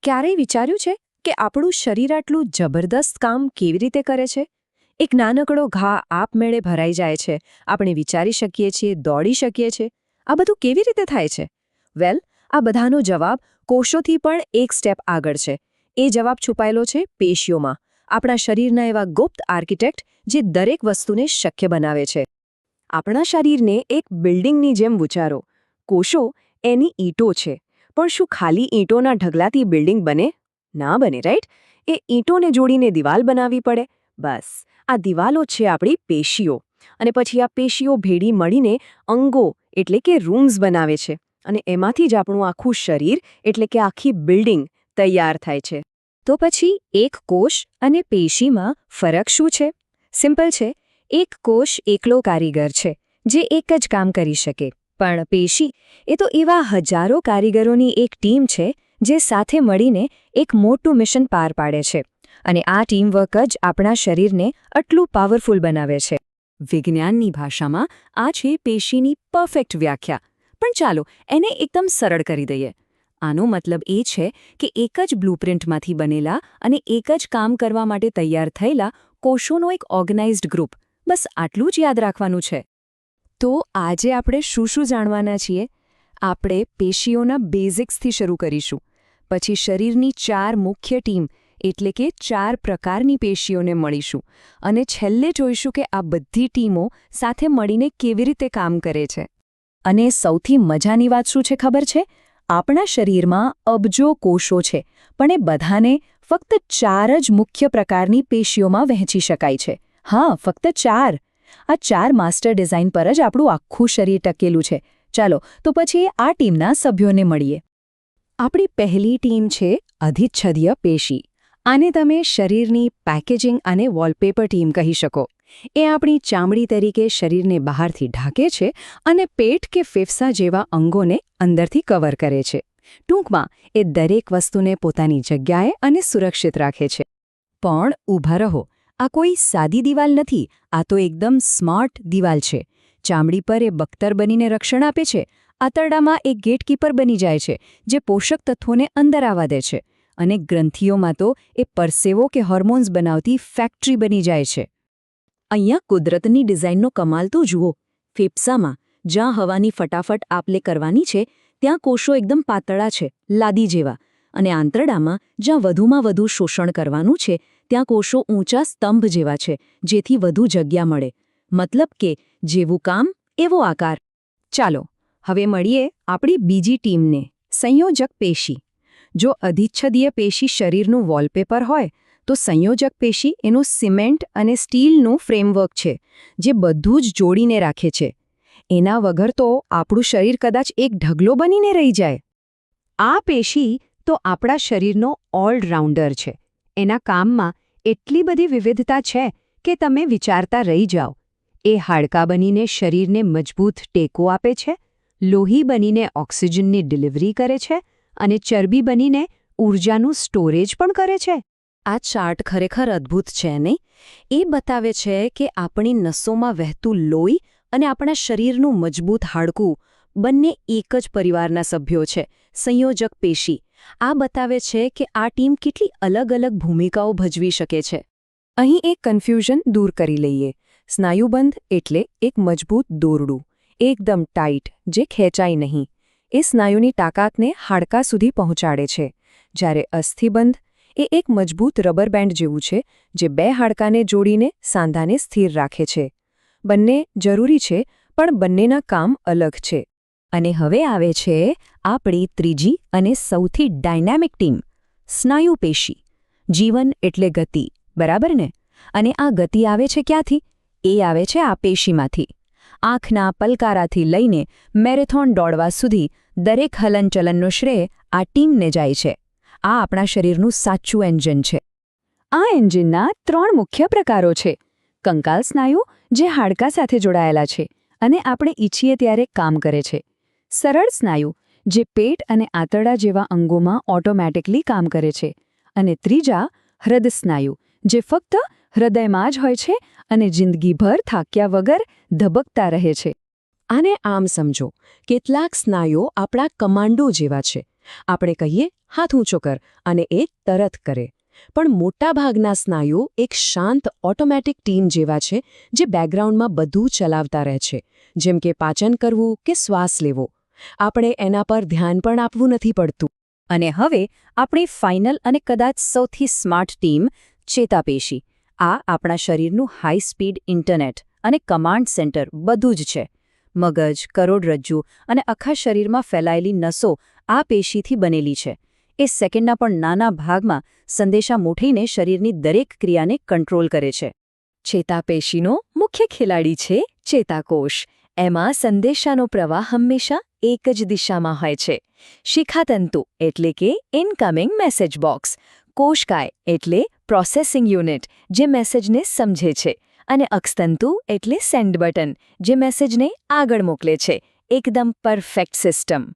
ક્યારેય વિચાર્યું છે કે આપણું શરીર આટલું જબરદસ્ત કામ કેવી રીતે કરે છે? એક નાનકડો ઘા આપમેળે ભરાઈ જાય છે, આપણે વિચારી શકીએ છીએ, દોડી શકીએ છીએ. આ બધું કેવી રીતે થાય છે? વેલ, આ બધાનો જવાબ કોષોથી પણ એક સ્ટેપ આગળ છે. એ જવાબ છુપાયેલો છે પેશીઓમાં, આપણા શરીરના એવા ગુપ્ત આર્કિટેક્ટ જે દરેક વસ્તુને શક્ય બનાવે છે. આપણા શરીરને એક બિલ્ડિંગની જેમ વિચારો. કોષો એની ઈંટો છે, પણ શું ખાલી ઈંટોના ઢગલાથી બિલ્ડિંગ બને? ના બને, રાઈટ? એ ઈંટોને જોડીને દિવાલ બનાવવી પડે. બસ, આ દિવાલો છે આપણી પેશીઓ. અને પછી આ પેશીઓ ભેડી મળીને અંગો એટલે કે રૂમ્સ બનાવે છે. અને એમાંથી જ આપણું આખું શરીર એટલે કે આખી બિલ્ડિંગ તૈયાર થાય છે. તો પછી એક કોષ અને પેશીમાં ફરક શું છે? સિમ્પલ છે. એક કોષ એકલો કારીગર છે જે એક જ કામ કરી શકે, પણ પેશી એ તો એવા હજારો કારીગરોની એક ટીમ છે જે સાથે મળીને એક મોટું મિશન પાર પાડે છે. અને આ ટીમવર્ક જ આપણા શરીરને આટલું પાવરફુલ બનાવે છે. વિજ્ઞાનની ભાષામાં આ છે પેશીની પરફેક્ટ વ્યાખ્યા. પણ ચાલો એને એકદમ સરળ કરી દઈએ. આનો મતલબ એ છે કે એક જ બ્લુપ્રિન્ટમાંથી બનેલા અને એક જ કામ કરવા માટે તૈયાર થયેલા કોષોનો એક ઓર્ગેનાઇઝ્ડ ગ્રુપ. બસ આટલું જ યાદ રાખવાનું છે. તો આજે આપણે શું જાણવાના છીએ? આપણે પેશીઓના બેઝિક્સથી શરૂ કરીશું. પછી શરીરની 4 મુખ્ય ટીમ એટલે કે 4 પ્રકારની પેશીઓને મળીશું. અને છેલ્લે જોઈશું કે આ બધી ટીમો સાથે મળીને કેવી રીતે કામ કરે છે. અને સૌથી મજાની વાત શું છે ખબર છે? આપણા શરીરમાં અબજો કોષો છે, પણ એ બધાને ફક્ત 4 જ મુખ્ય પ્રકારની પેશીઓમાં વહેંચી શકાય છે. હા, ફક્ત 4. આ 4 માસ્ટર ડિઝાઇન પર જ આપણું આખું શરીર ટકેલું છે. ચાલો તો પછી આ ટીમના સભ્યોને મળીએ. આપણી પહેલી ટીમ છે અધિચ્છદીય પેશી. આને તમે શરીરની પેકેજિંગ અને વોલપેપર ટીમ કહી શકો. એ આપણી ચામડી તરીકે શરીરને બહારથી ઢાંકે છે અને પેટ કે ફેફસા જેવા અંગોને અંદરથી કવર કરે છે. ટૂંકમાં એ દરેક વસ્તુને પોતાની જગ્યાએ અને સુરક્ષિત રાખે છે. પણ ઊભા રહો, આ કોઈ સાદી દિવાલ નથી. આ તો એકદમ સ્માર્ટ દિવાલ છે. ચામડી પર એ બખ્તર બનીને રક્ષણ આપે છે. આંતરડામાં એક ગેટકીપર બની જાય છે જે પોષક તત્વોને અંદર આવવા દે છે. અને ગ્રંથિઓમાં તો એ પરસેવો કે હોર્મોન્સ બનાવતી ફેક્ટરી બની જાય છે. અહીંયા કુદરતની ડિઝાઇનનો કમાલ તો જુઓ. ફેફસામાં જ્યાં હવાની ફટાફટ આપ-લે કરવાની છે ત્યાં કોષો એકદમ પાતળા છે, લાદી જેવા. અને આંતરડામાં જ્યાં વધુમાં વધુ શોષણ કરવાનું છે ત્યાં કોષો ઊંચા સ્તંભ જેવા છે, જેથી વધુ જગ્યા મળે. મતલબ કે જેવું કામ એવો આકાર. ચાલો હવે મળીએ આપણી બીજી ટીમને, સંયોજક પેશી. જો અધિચ્છદીય પેશી શરીરનું વોલપેપર હોય, તો સંયોજક પેશી એનું સિમેન્ટ અને સ્ટીલનું ફ્રેમવર્ક છે જે બધું જ જોડીને રાખે છે. એના વગર તો આપણું શરીર કદાચ એક ઢગલો બનીને રહી જાય. આ પેશી તો આપણા શરીરનો ઓલરાઉન્ડર છે. એના કામમાં એટલી બધી વિવિધતા છે કે તમે વિચારતા રહી જાઓ. એ હાડકાં બનીને શરીરને મજબૂત ટેકો આપે છે, લોહી બનીને ઓક્સિજનની ડિલિવરી કરે છે અને ચરબી બનીને ઊર્જાનું સ્ટોરેજ પણ કરે છે. આ ચાર્ટ ખરેખર અદ્ભુત છે નહીં? એ બતાવે છે કે આપણી નસોમાં વહેતું લોહી અને આપણા શરીરનું મજબૂત હાડકું બંને એક જ પરિવારના સભ્યો છે, સંયોજક પેશી. આ બતાવે છે કે આ ટીમ કેટલી અલગ-અલગ ભૂમિકાઓ ભજવી શકે છે. અહીં એક કન્ફ્યુઝન દૂર કરી લઈએ. સ્નાયુબંધ એટલે એક મજબૂત દોરડું, એકદમ ટાઈટ, જે ખેંચાય નહીં. એ સ્નાયુની તાકાતને હાડકાં સુધી પહોંચાડે છે. જ્યારે અસ્થિબંધ એ એક મજબૂત રબર બેન્ડ જેવું છે જે 2 હાડકાને જોડીને સાંધાને સ્થિર રાખે છે. બંને જરૂરી છે, પણ બંનેના કામ અલગ છે. અને હવે આવે છે આપણી ત્રીજી અને સૌથી ડાયનામિક ટીમ, સ્નાયુ પેશી. જીવન એટલે ગતિ, બરાબર ને? અને આ ગતિ આવે છે ક્યાંથી? એ આવે છે આ પેશીમાંથી. આંખના પલકારાથી લઈને મેરેથોન દોડવા સુધી દરેક હલનચલનનો શ્રેય આ ટીમને જાય છે. આ આપણા શરીરનું સાચું એન્જિન છે. આ એન્જિનના 3 મુખ્ય પ્રકારો છે. કંકાલ સ્નાયુ, જે હાડકાં સાથે જોડાયેલા છે અને આપણે ઈચ્છીએ ત્યારે કામ કરે છે. સરળ સ્નાયુ, જે પેટ અને આંતરડા જેવા અંગોમાં ઓટોમેટિકલી કામ કરે છે. અને ત્રીજા, હૃદ સ્નાયુ, જે ફક્ત હૃદયમાં જ હોય છે અને જિંદગીભર થાક્યા વગર ધબકતા રહે છે. આને આમ સમજો, કેટલાક સ્નાયુઓ આપણા કમાન્ડો જેવા છે. આપણે કહીએ હાથ ઊંચો કર અને એ તરત કરે. પણ મોટાભાગના સ્નાયુઓ એક શાંત ઓટોમેટિક ટીમ જેવા છે જે બેકગ્રાઉન્ડમાં બધું ચલાવતા રહે છે, જેમ કે પાચન કરવું કે શ્વાસ લેવો. આપણે એના પર ધ્યાન પણ આપવું નથી પડતું. અને હવે આપણી ફાઇનલ અને કદાચ સૌથી સ્માર્ટ ટીમ, ચેતાપેશી. આ આપણા શરીરનું હાઈ સ્પીડ ઇન્ટરનેટ અને કમાન્ડ સેન્ટર બધું જ છે. મગજ, કરોડરજ્જુ અને આખા શરીરમાં ફેલાયેલી નસો આ પેશીથી બનેલી છે. એ સેકન્ડના પણ નાના ભાગમાં સંદેશા મોકલીને શરીરની દરેક ક્રિયાને કંટ્રોલ કરે છે. ચેતાપેશીનો મુખ્ય ખેલાડી છે ચેતાકોષ. એમાં સંદેશાનો પ્રવાહ હંમેશા એક જ દિશામાં હોય છે. શિખાતંતુ એટલે કે ઇનકમિંગ મેસેજ બોક્સ, કોષકાય એટલે પ્રોસેસિંગ યુનિટ જે મેસેજને સમજે છે, અને અક્ષતંતુ એટલે સેન્ડ બટન જે મેસેજને આગળ મોકલે છે. એકદમ પરફેક્ટ સિસ્ટમ.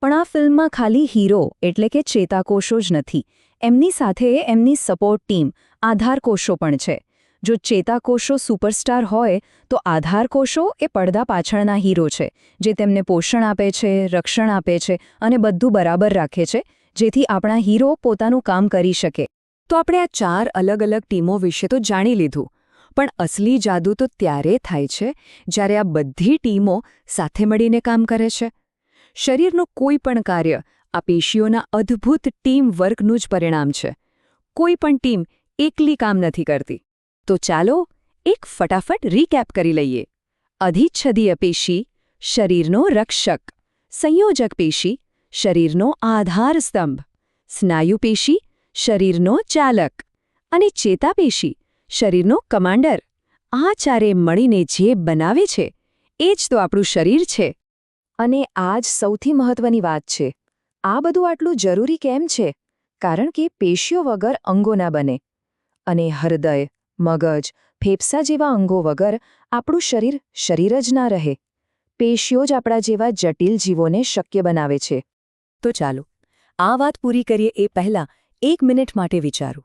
પણ આ ફિલ્મમાં ખાલી હીરો એટલે કે ચેતાકોષો જ નથી. એમની સાથે એમની સપોર્ટ ટીમ, આધારકોષો પણ છે. જો ચેતાકોષો સુપરસ્ટાર હોય તો આધારકોષો એ પડદા પાછળના હીરો છે, જે તેમને પોષણ આપે છે, રક્ષણ આપે છે અને બધું બરાબર રાખે છે, જેથી આપણા હીરો પોતાનું કામ કરી શકે. તો આપણે આ 4 અલગ અલગ ટીમો વિશે તો જાણી લીધું, પણ અસલી જાદુ તો ત્યારે થાય છે જ્યારે આ બધી ટીમો સાથે મળીને કામ કરે છે. શરીરનું કોઈ પણ કાર્ય આ પેશીઓના અદ્ભુત ટીમ વર્કનું જ પરિણામ છે. કોઈ પણ ટીમ એકલી કામ નથી કરતી. તો ચાલો એક ફટાફટ રીકેપ કરી લઈએ. અધિચ્છદીય પેશી, શરીરનો રક્ષક. સંયોજક પેશી, શરીરનો આધાર સ્તંભ. સ્નાયુ પેશી, શરીરનો ચાલક. અને ચેતાપેશી, શરીરનો કમાન્ડર. આ ચારે મળીને જે બનાવે છે એ જ તો આપણું શરીર છે. અને આ જ સૌથી મહત્વની વાત છે. આ બધું આટલું જરૂરી કેમ છે? કારણ કે પેશીઓ વગર અંગો ના બને. અને હૃદય, મગજ, ફેફસા જેવા અંગો વગર આપણું શરીર શરીર જ ના રહે. પેશીઓ જ આપણા જેવા જટિલ જીવોને શક્ય બનાવે છે. તો ચાલો આ વાત પૂરી કરીએ એ પહેલાં 1 મિનિટ માટે વિચારો.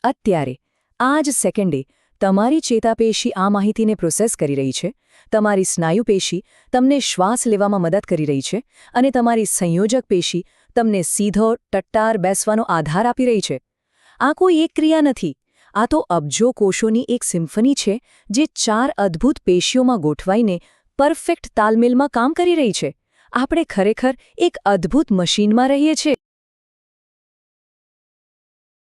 અત્યારે આ જ સેકન્ડે તમારી ચેતાપેશી આ માહિતીને પ્રોસેસ કરી રહી છે, તમારી સ્નાયુ પેશી તમને શ્વાસ લેવામાં મદદ કરી રહી છે, અને તમારી સંયોજક પેશી તમને સીધો ટટ્ટાર બેસવાનો આધાર આપી રહી છે. આ કોઈ એક ક્રિયા નથી. આ તો અબજો કોષોની એક સિમ્ફની છે જે 4 અદ્ભુત પેશીઓમાં ગોઠવાઈને પરફેક્ટ તાલમેલમાં કામ કરી રહી છે. આપણે ખરેખર એક અદ્ભુત મશીનમાં રહીએ છીએ.